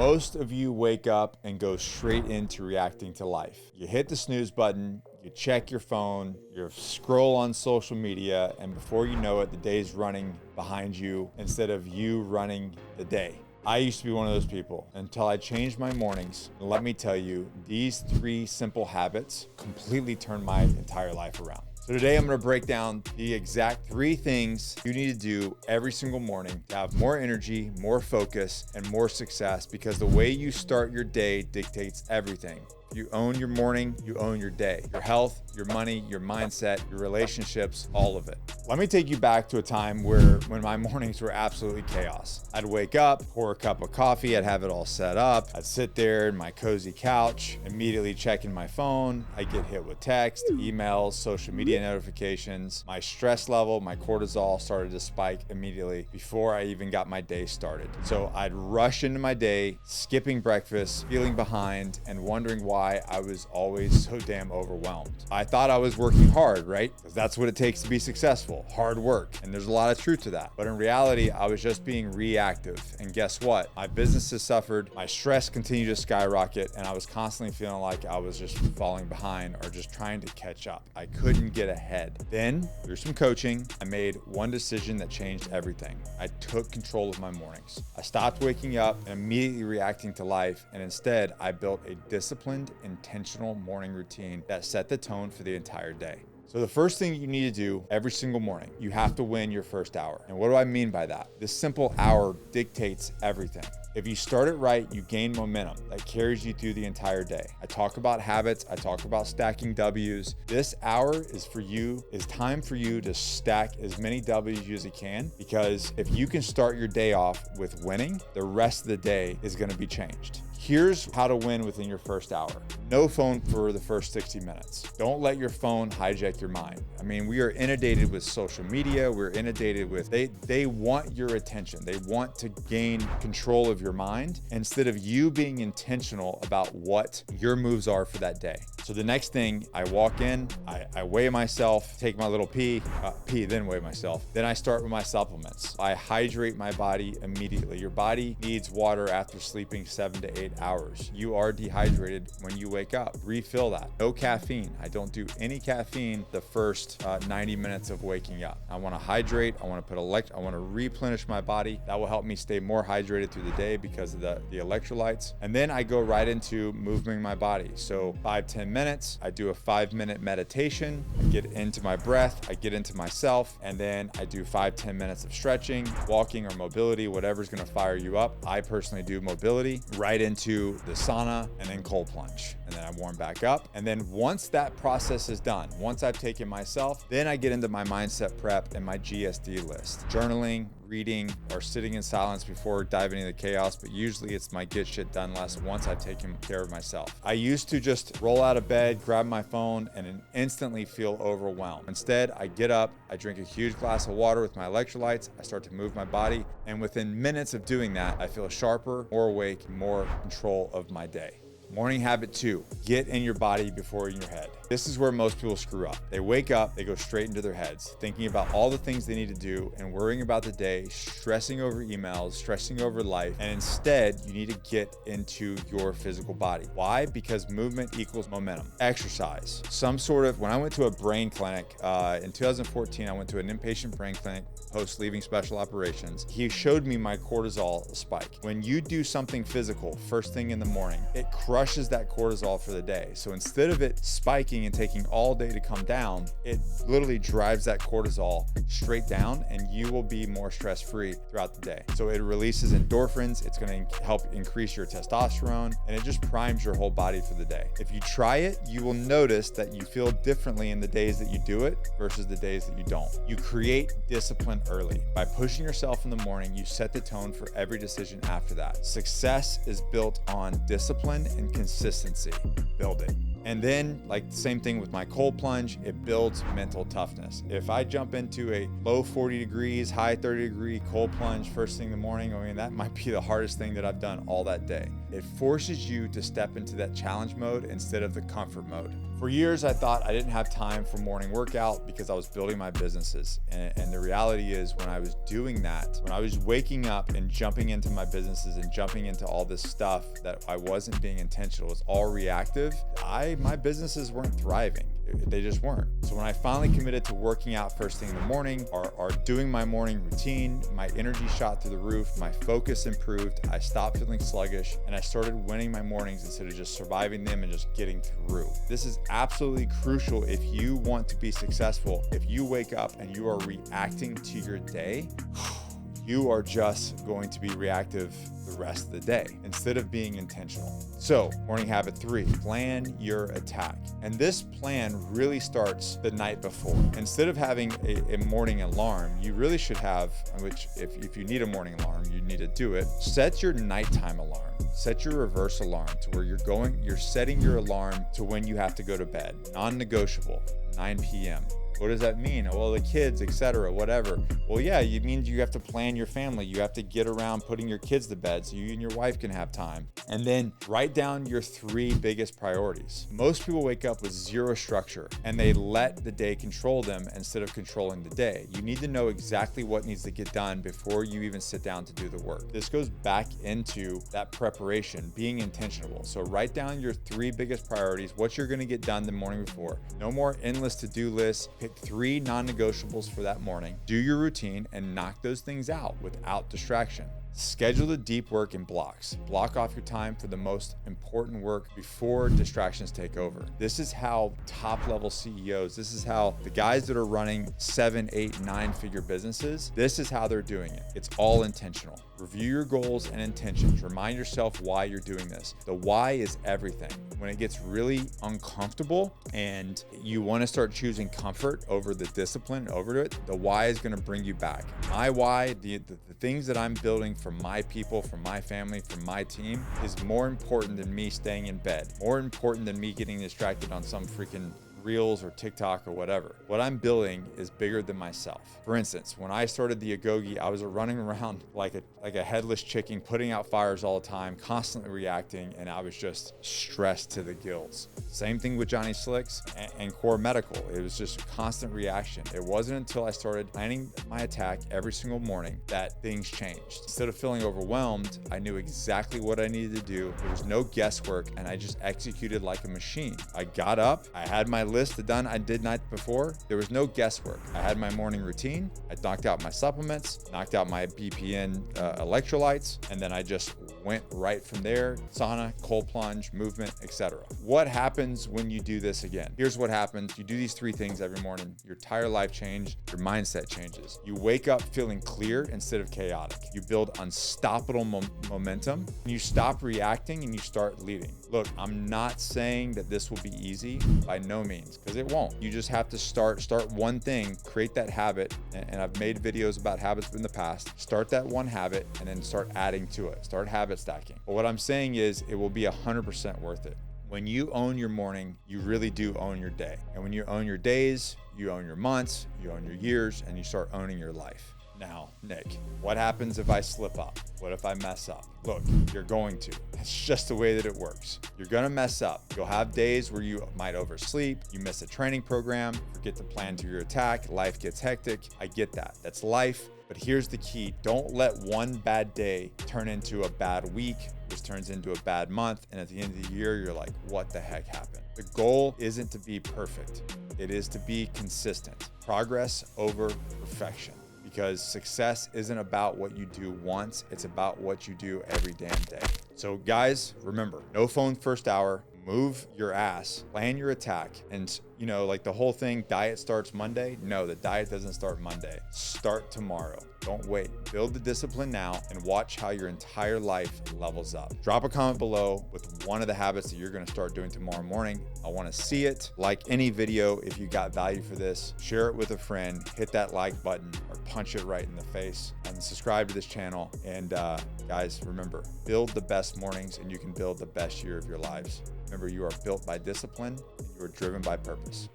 Most of you wake up and go straight into reacting to life. You hit the snooze button, you check your phone, you scroll on social media, and before you know it, the day's running behind you instead of you running the day. I used to be one of those people until I changed my mornings. And let me tell you, these 3 simple habits completely turned my entire life around. So today I'm going to break down the exact 3 things you need to do every single morning to have more energy, more focus, and more success, because the way you start your day dictates everything. You own your morning, you own your day, your health, your money, your mindset, your relationships, all of it. Let me take you back to a time when my mornings were absolutely chaos. I'd wake up, pour a cup of coffee, I'd have it all set up. I'd sit there in my cozy couch, immediately checking my phone. I'd get hit with text, emails, social media notifications. My stress level, my cortisol started to spike immediately before I even got my day started. So I'd rush into my day, skipping breakfast, feeling behind, and wondering why I was always so damn overwhelmed. I thought I was working hard, right? Because that's what it takes to be successful, hard work. And there's a lot of truth to that. But in reality, I was just being reactive. And guess what? My business has suffered, my stress continued to skyrocket, and I was constantly feeling like I was just falling behind or just trying to catch up. I couldn't get ahead. Then, through some coaching, I made one decision that changed everything. I took control of my mornings. I stopped waking up and immediately reacting to life, and instead, I built a disciplined, intentional morning routine that set the tone for the entire day. So the first thing you need to do every single morning, you have to win your first hour. And what do I mean by that? This simple hour dictates everything. If you start it right, you gain momentum that carries you through the entire day. I talk about habits. I talk about stacking W's. This hour is time for you to stack as many W's as you can, because if you can start your day off with winning, the rest of the day is going to be changed. Here's how to win within your first hour. No phone for the first 60 minutes. Don't let your phone hijack your mind. I mean, we are inundated with social media. We're inundated with, they want your attention. They want to gain control of your mind instead of you being intentional about what your moves are for that day. So the next thing, I walk in, I weigh myself, take my little pee, then weigh myself. Then I start with my supplements. I hydrate my body immediately. Your body needs water after sleeping 7 to 8 hours. You are dehydrated when you wake up. Refill that. No caffeine. I don't do any caffeine the first 90 minutes of waking up. I want to hydrate. I want to replenish my body. That will help me stay more hydrated through the day because of the electrolytes. And then I go right into moving my body. So 5-10 minutes, I do a 5-minute meditation. I get into my breath, I get into myself, and then I do 5-10 minutes of stretching, walking, or mobility, whatever's going to fire you up. I personally do mobility, right into the sauna, and then cold plunge. And then I warm back up. And then once that process is done, once I've taken myself, then I get into my mindset prep and my GSD list. Journaling, reading, or sitting in silence before diving into chaos, but usually it's my get shit done list once I've taken care of myself. I used to just roll out of bed, grab my phone, and then instantly feel overwhelmed. Instead, I get up, I drink a huge glass of water with my electrolytes, I start to move my body, and within minutes of doing that, I feel sharper, more awake, more control of my day. Morning habit 2, get in your body before in your head. This is where most people screw up. They wake up, they go straight into their heads, thinking about all the things they need to do and worrying about the day, stressing over emails, stressing over life. And instead, you need to get into your physical body. Why? Because movement equals momentum. Exercise. When I went to a brain clinic in 2014, I went to an inpatient brain clinic post leaving special operations. He showed me my cortisol spike. When you do something physical first thing in the morning, it crushes that cortisol for the day. So instead of it spiking and taking all day to come down, it literally drives that cortisol straight down, and you will be more stress-free throughout the day. So it releases endorphins, it's going to help increase your testosterone, and it just primes your whole body for the day. If you try it, you will notice that you feel differently in the days that you do it versus the days that you don't. You create discipline early. By pushing yourself in the morning, you set the tone for every decision after that. Success is built on discipline and consistency. Build it. And then, like the same thing with my cold plunge, it builds mental toughness. If I jump into a low 40 degrees, high 30-degree cold plunge first thing in the morning, I mean, that might be the hardest thing that I've done all that day. It forces you to step into that challenge mode instead of the comfort mode. For years, I thought I didn't have time for morning workout because I was building my businesses. And the reality is, when I was doing that, when I was waking up and jumping into my businesses and jumping into all this stuff that I wasn't being intentional, it was all reactive, my businesses weren't thriving. They just weren't. So when I finally committed to working out first thing in the morning or doing my morning routine, my energy shot through the roof, my focus improved, I stopped feeling sluggish, and I started winning my mornings instead of just surviving them and just getting through. This is absolutely crucial if you want to be successful. If you wake up and you are reacting to your day, you are just going to be reactive the rest of the day instead of being intentional. So, morning habit 3, plan your attack. And this plan really starts the night before. Instead of having a morning alarm, you really should have, which if you need a morning alarm, you need to do it. Set your nighttime alarm. Set your reverse alarm to where you're setting your alarm to when you have to go to bed. Non-negotiable, 9 p.m. What does that mean? Well, the kids, etc., whatever. Well, yeah, it means you have to plan your family. You have to get around putting your kids to bed so you and your wife can have time. And then write down your 3 biggest priorities. Most people wake up with zero structure and they let the day control them instead of controlling the day. You need to know exactly what needs to get done before you even sit down to do the work. This goes back into that preparation, being intentional. So write down your 3 biggest priorities, what you're going to get done the morning before. No more endless to-do lists. Pick 3 non-negotiables for that morning. Do your routine and knock those things out without distraction. Schedule the deep work in blocks. Block off your time for the most important work before distractions take over. This is how top-level CEOs, this is how the guys that are running 7, 8, 9-figure businesses, this is how they're doing it. It's all intentional. Review your goals and intentions. Remind yourself why you're doing this. The why is everything. When it gets really uncomfortable and you want to start choosing comfort over the discipline, over it, the why is going to bring you back. My why, the things that I'm building for my people, for my family, for my team, is more important than me staying in bed, more important than me getting distracted on some freaking Reels or TikTok or whatever. What I'm building is bigger than myself. For instance, when I started the Agoge, I was running around like a headless chicken, putting out fires all the time, constantly reacting, and I was just stressed to the gills. Same thing with Johnny Slicks and Core Medical. It was just constant reaction. It wasn't until I started planning my attack every single morning that things changed. Instead of feeling overwhelmed, I knew exactly what I needed to do. There was no guesswork, and I just executed like a machine. I got up, I had my list done I did night before. There was no guesswork. I had my morning routine. I knocked out my supplements, knocked out my BPN electrolytes, and then I just went right from there. Sauna, cold plunge, movement, etc. What happens when you do this again? Here's what happens. You do these 3 things every morning. Your entire life changes. Your mindset changes. You wake up feeling clear instead of chaotic. You build unstoppable momentum. You stop reacting and you start leading. Look, I'm not saying that this will be easy, by no means, because it won't. You just have to start one thing, create that habit. And I've made videos about habits in the past. Start that one habit and then start adding to it. Start habit stacking. But what I'm saying is it will be 100% worth it. When you own your morning, you really do own your day. And when you own your days, you own your months, you own your years, and you start owning your life. Now, Nick, what happens if I slip up? What if I mess up? Look, you're going to. That's just the way that it works. You're going to mess up. You'll have days where you might oversleep, you miss a training program, forget to plan to your attack, life gets hectic. I get that. That's life. But here's the key. Don't let one bad day turn into a bad week, which turns into a bad month. And at the end of the year, you're like, what the heck happened? The goal isn't to be perfect. It is to be consistent. Progress over perfection. Because success isn't about what you do once, it's about what you do every damn day. So guys, remember, no phone first hour, move your ass, plan your attack. And like the whole thing, diet starts Monday. No, the diet doesn't start Monday. Start tomorrow. Don't wait. Build the discipline now and watch how your entire life levels up. Drop a comment below with one of the habits that you're going to start doing tomorrow morning. I want to see it. Like any video if you got value for this. Share it with a friend. Hit that like button or punch it right in the face. And subscribe to this channel. And guys, remember, build the best mornings and you can build the best year of your lives. Remember, you are built by discipline and you are driven by purpose.